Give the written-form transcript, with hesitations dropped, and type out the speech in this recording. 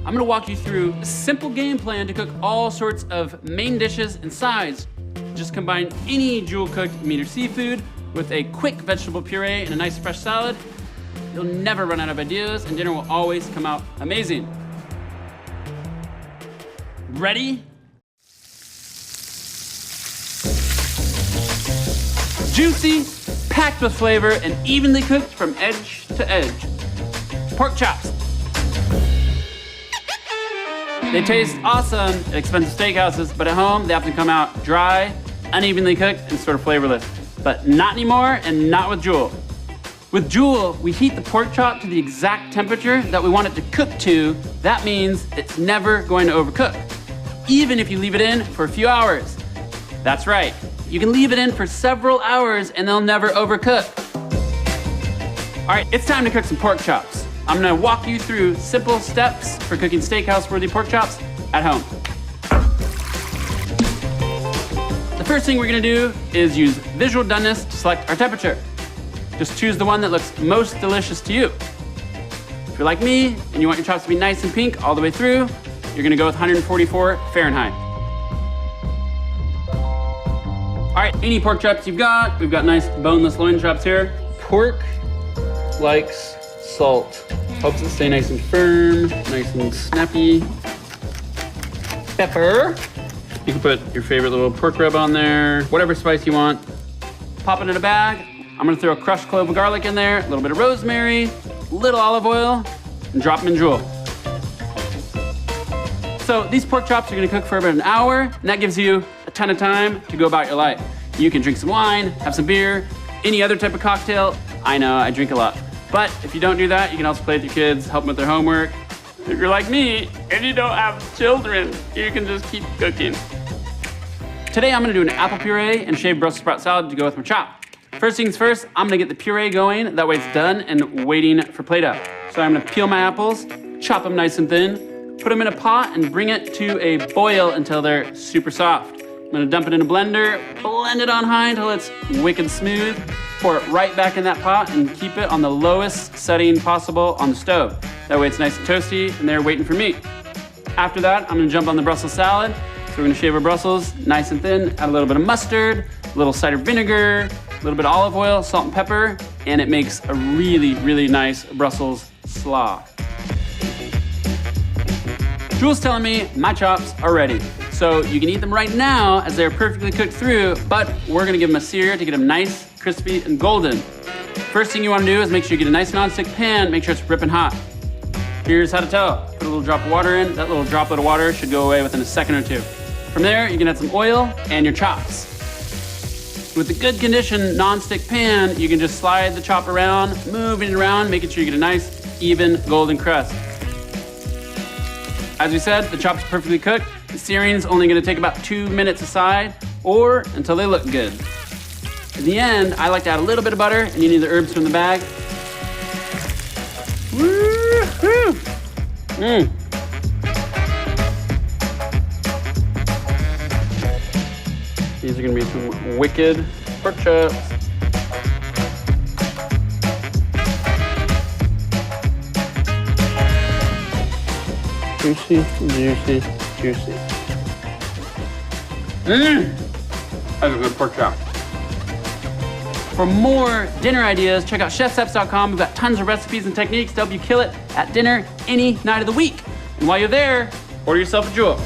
I'm gonna walk you through a simple game plan to cook all sorts of main dishes and sides. Just combine any Jewel cooked meat or seafood with a quick vegetable puree and a nice fresh salad. You'll never run out of ideas and dinner will always come out amazing. Ready? Juicy, packed with flavor, and evenly cooked from edge to edge. Pork chops. They taste awesome at expensive steakhouses, but at home they often come out dry, unevenly cooked, and sort of flavorless. But not anymore, and not with Jewel. With Jewel, we heat the pork chop to the exact temperature that we want it to cook to. That means it's never going to overcook, even if you leave it in for a few hours. That's right, you can leave it in for several hours and they'll never overcook. All right, it's time to cook some pork chops. I'm gonna walk you through simple steps for cooking steakhouse-worthy pork chops at home. The first thing we're gonna do is use visual doneness to select our temperature. Just choose the one that looks most delicious to you. If you're like me and you want your chops to be nice and pink all the way through, you're gonna go with 144 Fahrenheit. All right, any pork chops you've got, we've got nice boneless loin chops here. Pork likes salt. Helps it stay nice and firm, nice and snappy. Pepper. You can put your favorite little pork rub on there, whatever spice you want. Pop it in a bag. I'm gonna throw a crushed clove of garlic in there, a little bit of rosemary, a little olive oil, and drop them in Jewel. So these pork chops are gonna cook for about an hour, and that gives you a ton of time to go about your life. You can drink some wine, have some beer, any other type of cocktail. I know, I drink a lot. But if you don't do that, you can also play with your kids, help them with their homework. If you're like me and you don't have children, you can just keep cooking. Today I'm gonna do an apple puree and shaved Brussels sprout salad to go with my chop. First things first, I'm gonna get the puree going, that way it's done and waiting for Play-Doh. So I'm gonna peel my apples, chop them nice and thin, put them in a pot and bring it to a boil until they're super soft. I'm gonna dump it in a blender, blend it on high until it's wicked smooth, pour it right back in that pot and keep it on the lowest setting possible on the stove. That way it's nice and toasty and they're waiting for me. After that, I'm gonna jump on the Brussels salad. So we're gonna shave our Brussels nice and thin, add a little bit of mustard, a little cider vinegar, a little bit of olive oil, salt and pepper, and it makes a really, really nice Brussels slaw. Jewel's telling me my chops are ready. So you can eat them right now as they're perfectly cooked through, but we're gonna give them a sear to get them nice, crispy, and golden. First thing you wanna do is make sure you get a nice non-stick pan, make sure it's ripping hot. Here's how to tell. Put a little drop of water in. That little droplet of water should go away within a second or two. From there, you can add some oil and your chops. With a good condition non-stick pan, you can just slide the chop around, moving it around, making sure you get a nice, even golden crust. As we said, the chop's perfectly cooked. The searing's only gonna take about 2 minutes aside or until they look good. In the end, I like to add a little bit of butter and any of the herbs from the bag. Woo-hoo! Mmm. These are gonna be some wicked pork chops. Juicy, juicy, juicy. Mmm! That's a good pork chop. For more dinner ideas, check out chefsteps.com. We've got tons of recipes and techniques to help you kill it at dinner any night of the week. And while you're there, order yourself a Jewel.